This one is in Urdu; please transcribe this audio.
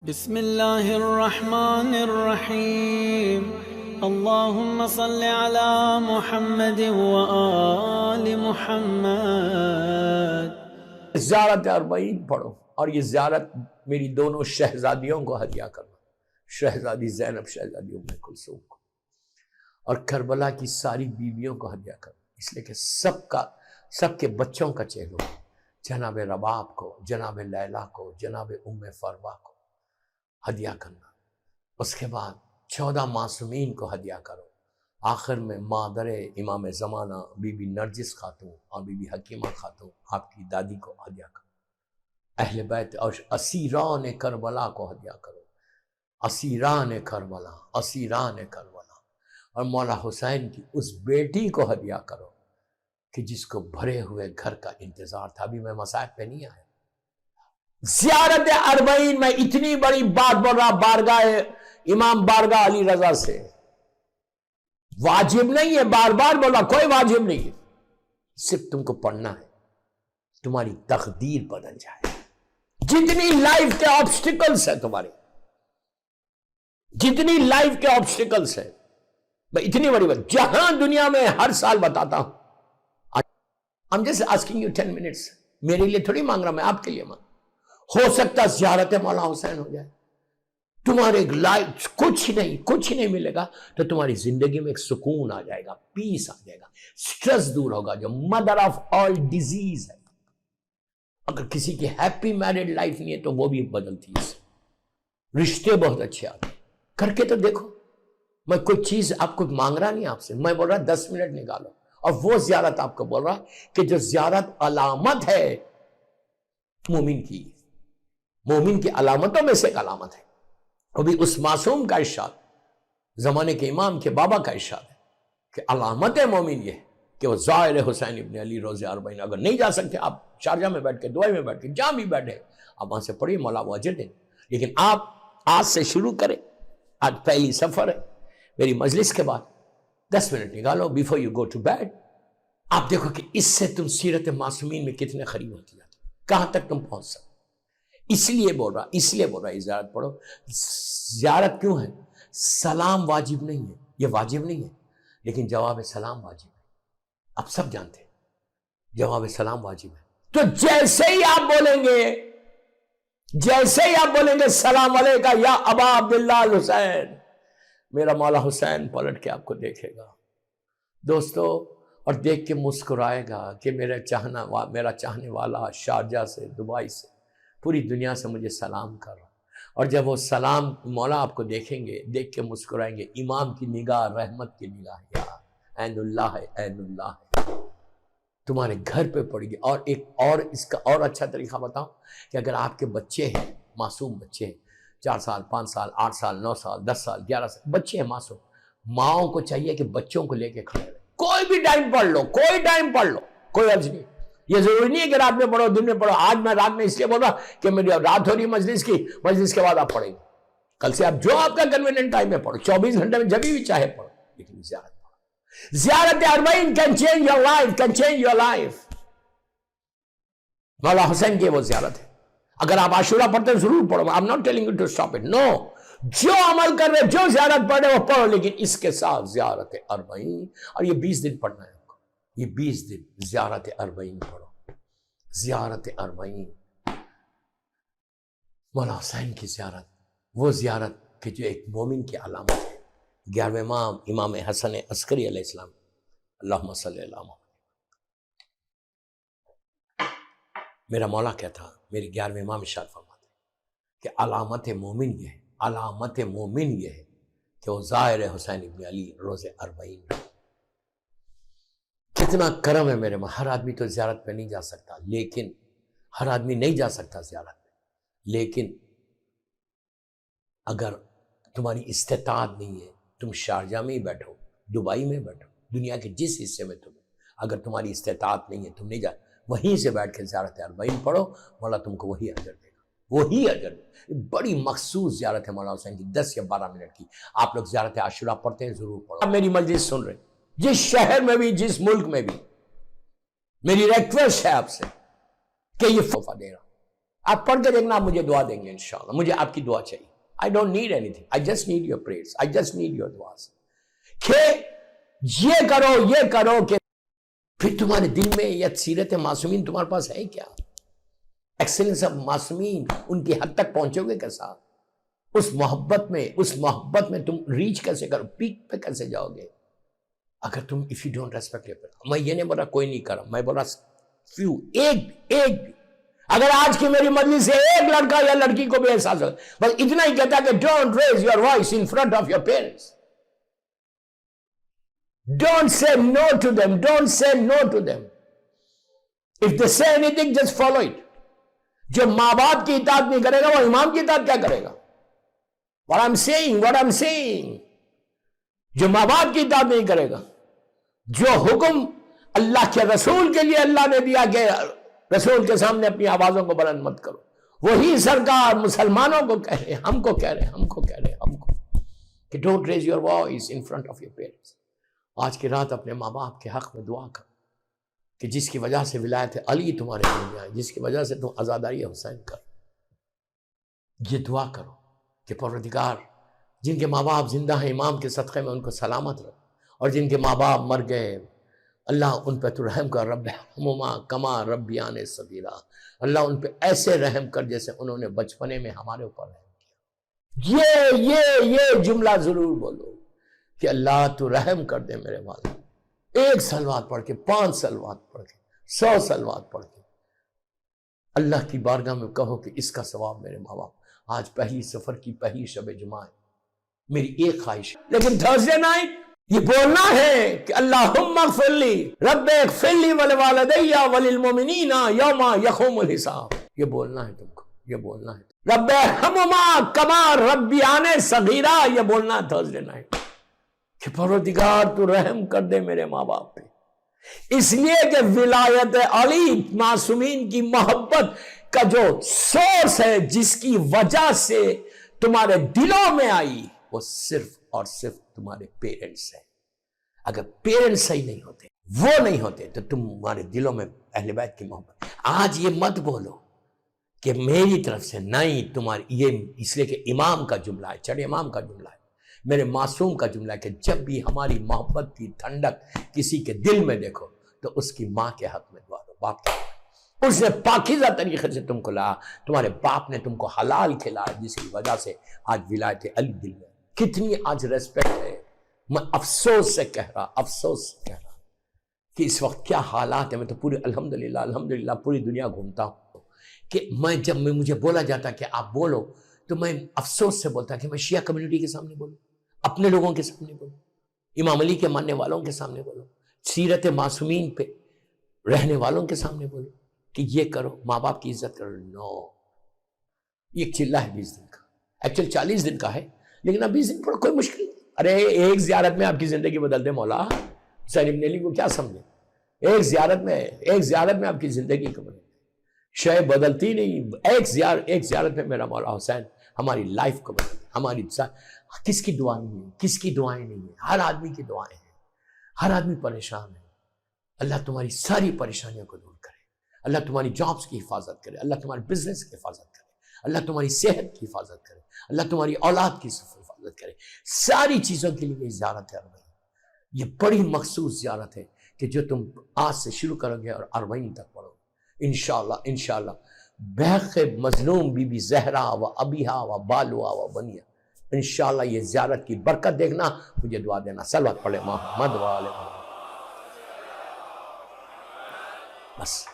بسم اللہ الرحمن الرحیم اللہم صل علی محمد وآل محمد۔ زیارت اربعین پڑھو، اور یہ زیارت میری دونوں شہزادیوں کو ہدیہ کرنا، شہزادی زینب، شہزادی ام کلثوم کو، اور کربلا کی ساری بیویوں کو ہدیہ کرنا، اس لیے کہ سب کے بچوں کا چہلو، جناب رباب کو، جناب لیلہ کو، جناب ام فروا کو ہدیہ کرنا۔ اس کے بعد 14 معصومین کو ہدیہ کرو، آخر میں مادر امام زمانہ بی بی نرجس خاتون اور بی بی حکیمہ خاتون آپ کی دادی کو ہدیہ کرو، اہل بیت اور اسیران کربلا کو ہدیہ کرو، اسیران کربلا، اسیران کربلا، اور مولا حسین کی اس بیٹی کو ہدیہ کرو کہ جس کو بھرے ہوئے گھر کا انتظار تھا۔ ابھی میں مصائب پہ نہیں آیا۔ زیارت اربعین میں اتنی بڑی بات بول رہا، بارگاہ امام بارگاہ علی رضا سے، واجب نہیں ہے، بار بار بولا، کوئی واجب نہیں ہے، صرف تم کو پڑھنا ہے، تمہاری تقدیر بدل جائے۔ جتنی لائف کے آبسٹیکلز ہیں تمہاری، جتنی لائف کے آبسٹیکلز ہیں، میں اتنی بڑی بات جہاں دنیا میں ہر سال بتاتا ہوں، I'm just asking you 10 minutes، میرے لیے تھوڑی مانگ رہا، میں آپ کے لیے مانگ، ہو سکتا زیارت مولا حسین ہو جائے، تمہارے لائف کچھ نہیں ملے گا تو تمہاری زندگی میں ایک سکون آ جائے گا، پیس آ جائے گا، سٹریس دور ہوگا، جو مدر آف آل ڈیزیز ہے۔ اگر کسی کی ہیپی میرڈ لائف نہیں ہے تو وہ بھی بدلتی ہے، رشتے بہت اچھے آتے ہیں، کر کے تو دیکھو۔ میں کوئی چیز آپ کو مانگ رہا نہیں، آپ سے میں بول رہا 10 منٹ نکالو، اور وہ زیارت آپ کو بول رہا کہ جو زیارت علامت ہے مومن کی علامتوں میں سے ایک علامت ہے، وہ بھی اس معصوم کا ارشاد، زمانے کے امام کے بابا کا ارشاد ہے کہ علامت مومن یہ ہے کہ وہ زائر حسین ابن علی روز اربعین۔ اگر نہیں جا سکتے آپ شارجہ میں بیٹھ کے، دبئی میں بیٹھ کے، جہاں بھی بیٹھے آپ وہاں سے پڑھیے، مولا وہ اجر دیں، لیکن آپ آج سے شروع کریں۔ آج پہلی سفر ہے، میری مجلس کے بعد 10 منٹ نکالو before you go to bed, آپ دیکھو کہ اس سے تم سیرت معصومین میں کتنے قریب ہوتی جاتے، کہاں تک تم پہنچ سکتے۔ اس لیے بول رہا یہ زیارت پڑھو۔ زیارت کیوں ہے؟ سلام واجب نہیں ہے، یہ واجب نہیں ہے، لیکن جواب سلام واجب ہے، آپ سب جانتے ہیں جواب سلام واجب ہے۔ تو جیسے ہی آپ بولیں گے سلام علیکہ یا ابا عبداللہ الحسین، میرا مولا حسین پلٹ کے آپ کو دیکھے گا دوستو، اور دیکھ کے مسکرائے گا کہ میرا چاہنے والا شارجہ سے، دبئی سے، پوری دنیا سے مجھے سلام کر رہا۔ اور جب وہ سلام مولا آپ کو دیکھیں گے، دیکھ کے مسکرائیں گے، امام کی نگاہ رحمت کی نگاہ، یا عین اللہ ہے، عین اللہ ہے، تمہارے گھر پہ پڑے گی۔ اور اس کا اور اچھا طریقہ بتاؤں کہ اگر آپ کے بچے ہیں، معصوم بچے ہیں، 4 سال، 5 سال، 8 سال، 9 سال، 10 سال، 11 سال بچے ہیں معصوم، ماؤں کو چاہیے کہ بچوں کو لے کے کھڑے رہے، کوئی بھی ٹائم پڑھ لو، کوئی عرض نہیں، یہ ضروری نہیں ہے کہ رات میں پڑھو، دن میں پڑھو۔ آج میں رات میں اس لیے بول رہا کہ میری رات ہو رہی مجلس کے بعد آپ پڑھیں گے، کل سے آپ جو آپ کا کنوینئنٹ ٹائم میں پڑھو، 24 گھنٹے میں جب بھی چاہے پڑھو، لیکن زیارت پڑھو۔ زیارت اربعین can change your life۔ مولا حسین کی وہ زیارت ہے۔ اگر آپ عاشورہ پڑھتے ہیں ضرور پڑھو، I'm not telling you to stop it، no، جو عمل کر رہے، جو زیارت پڑھ رہے وہ پڑھو، لیکن اس کے ساتھ زیارت اربعین، اور یہ 20 دن پڑھنا ہے آپ کو، یہ 20 دن زیارت اربعین پڑھو، زیارت اربعین، مولا حسین کی زیارت، وہ زیارت کہ جو ایک مومن کی علامت ہے۔ 11ویں امام حسن عسکری علیہ السلام، اللہم صلی اللہ محمد، میرا مولا کیا تھا، میری 11ویں امام ارشاد فرماتے ہیں کہ علامت مومن یہ ہے کہ وہ زائر حسین ابن علی روز اربعین۔ کتنا کرم ہے میرے ماں، ہر آدمی تو زیارت پہ نہیں جا سکتا، لیکن ہر آدمی نہیں جا سکتا زیارت پہ، لیکن اگر تمہاری استطاعت نہیں ہے، تم شارجہ میں ہی بیٹھو، دبئی میں بیٹھو، دنیا کے جس حصے میں تم، اگر تمہاری استطاعت نہیں ہے، تم نہیں جا، وہیں سے بیٹھ کے زیارت اربعین پڑھو، مولا تم کو وہی اجر دے گا، وہی اجر دے گا۔ بڑی مخصوص زیارت ہے مولا حسین کی، 10 یا 12 منٹ کی۔ آپ لوگ زیارت عاشورہ پڑھتے ہیں ضرور پڑھو۔ آپ میری مجلس سن رہے، جس شہر میں بھی، جس ملک میں بھی، میری ریکویسٹ ہے آپ سے کہ یہ تحفہ دے رہا ہوں، آپ پڑھ کے دیکھنا، آپ مجھے دعا دیں گے انشاءاللہ. مجھے آپ کی دعا چاہیے. I don't need anything. I just need your prayers. I just need your duas. کہ یہ کرو کہ پھر تمہارے دل میں یہ سیرت معصومین تمہارے پاس ہے کیا؟ ایکسلنس آف معصومین، ان کی حد تک پہنچو گے کیسا؟ اس محبت میں تم ریچ کیسے کرو، پیک پہ کیسے جاؤ گے اگر تم if you don't respect your parents. میں یہ نہیں بول رہا کوئی نہیں کرا، میں بول رہا few، ایک بھی. اگر آج کی میری مجلس سے ایک لڑکا یا لڑکی کو بھی احساس ہو، بس اتنا ہی کہتا کہ don't raise your voice in front of your parents. Don't say no to them. Don't say no to them. If they say anything, just follow it. جو ماں باپ کی اطاعت نہیں کرے گا وہ امام کی اطاعت کیا کرے گا؟ What I'm saying. جو ماں باپ کی اطاعت نہیں کرے گا، جو حکم اللہ کے رسول کے لیے اللہ نے دیا کہ رسول کے سامنے اپنی آوازوں کو بلند مت کرو، وہی سرکار مسلمانوں کو کہہ رہے ہیں، ہم کو کہہ رہے ہیں کہ don't raise your voice in front of your parents. آج کی رات اپنے ماں باپ کے حق میں دعا کرو کہ جس کی وجہ سے ولایت علی تمہارے دل میں آئے، جس کی وجہ سے تم عزاداری حسین کرو. یہ دعا کرو کہ پروردگار جن کے ماں باپ زندہ ہیں امام کے صدقے میں ان کو سلامت رکھ، اور جن کے ماں باپ مر گئے اللہ ان پہ تو رحم کر. رب ارحمہما کما ربیانی صغیرا، اللہ ان پہ ایسے رحم کر جیسے انہوں نے بچپنے میں ہمارے اوپر رحم کیا. یہ جملہ ضرور بولو کہ اللہ تو رحم کر دے میرے والد. 1 صلوات پڑھ کے، 5 صلوات پڑھ کے، 100 صلوات پڑھ کے اللہ کی بارگاہ میں کہو کہ اس کا ثواب میرے ماں باپ. آج پہلی سفر کی پہلی شب جمعہ ہے، میری ایک خواہش ہے، لیکن تھرسڈے نائٹ یہ بولنا ہے کہ اللہم اغفر لی رب اغفر لی ولوالدی وللمؤمنین یوم یقوم الحساب. یہ بولنا ہے تم کو، یہ بولنا ہے رب ارحمہما کما ربیانی صغیرا. یہ بولنا ہے تھرسڈے نائٹ کہ پروردگار تو رحم کر دے میرے ماں باپ پہ. اس لیے کہ ولایت علی معصومین کی محبت کا جو سورس ہے، جس کی وجہ سے تمہارے دلوں میں آئی، وہ صرف اور صرف تمہارے پیرنٹس ہیں. اگر پیرنٹس صحیح نہیں ہوتے، وہ نہیں ہوتے، تو تمہارے دلوں میں اہل بیت کی محبت. آج یہ مت بولو کہ میری طرف سے نہیں، تمہاری یہ اس لیے کہ امام کا جملہ ہے، چڑھے امام کا جملہ ہے، میرے معصوم کا جملہ ہے کہ جب بھی ہماری محبت کی ٹھنڈک کسی کے دل میں دیکھو تو اس کی ماں کے حق میں دعا دو، باپ کے حق میں. اس نے پاکیزہ طریقے سے تم کو لایا، تمہارے باپ نے تم کو حلال کھلایا، جس کی وجہ سے آج ولایت علی دل میں. کتنی آج ریسپیکٹ ہے. میں افسوس سے کہہ رہا کہ اس وقت کیا حالات ہیں. میں تو پوری الحمدللہ پوری دنیا گھومتا ہوں کہ جب مجھے بولا جاتا کہ آپ بولو تو میں افسوس سے بولتا کہ میں شیعہ کمیونٹی کے سامنے بولوں، اپنے لوگوں کے سامنے بولوں، امام علی کے ماننے والوں کے سامنے بولوں، سیرت معصومین پہ رہنے والوں کے سامنے بولوں کہ یہ کرو، ماں باپ کی عزت کرو. نو، یہ چلہ ہے 20 دن کا، ایکچوئل 40 دن کا ہے، لیکن اب 20 دن پر کوئی مشکل نہیں. ارے ایک زیارت میں آپ کی زندگی بدل دے مولا. حسین ابن علی کو کیا سمجھے؟ ایک زیارت میں آپ کی زندگی کو بدل دے. شے بدلتی نہیں. ایک زیارت میں میرا مولا حسین ہماری لائف کو بدل دے. ہماری کس کی دعا نہیں ہے، کس کی دعائیں نہیں ہیں؟ ہر آدمی کی دعائیں ہیں. ہر آدمی پریشان ہے. اللہ تمہاری ساری پریشانیوں کو دور کرے. اللہ تمہاری جابس کی حفاظت کرے. اللہ تمہارے بزنس کی حفاظت کرے. اللہ تمہاری صحت کی حفاظت کرے. اللہ تمہاری اولاد کی حفاظت کرے. ساری چیزوں کے لیے یہ زیارت ہے اربعین. یہ بڑی مخصوص زیارت ہے کہ جو تم آج سے شروع کرو گے اور اربعین تک پڑھو گے انشاءاللہ. بحق مظلوم بی بی زہرا و ابیہا و بالوا و بنیا، انشاءاللہ یہ زیارت کی برکت دیکھنا. مجھے دعا دینا. صلوات پڑھے محمد و آل محمد. بس.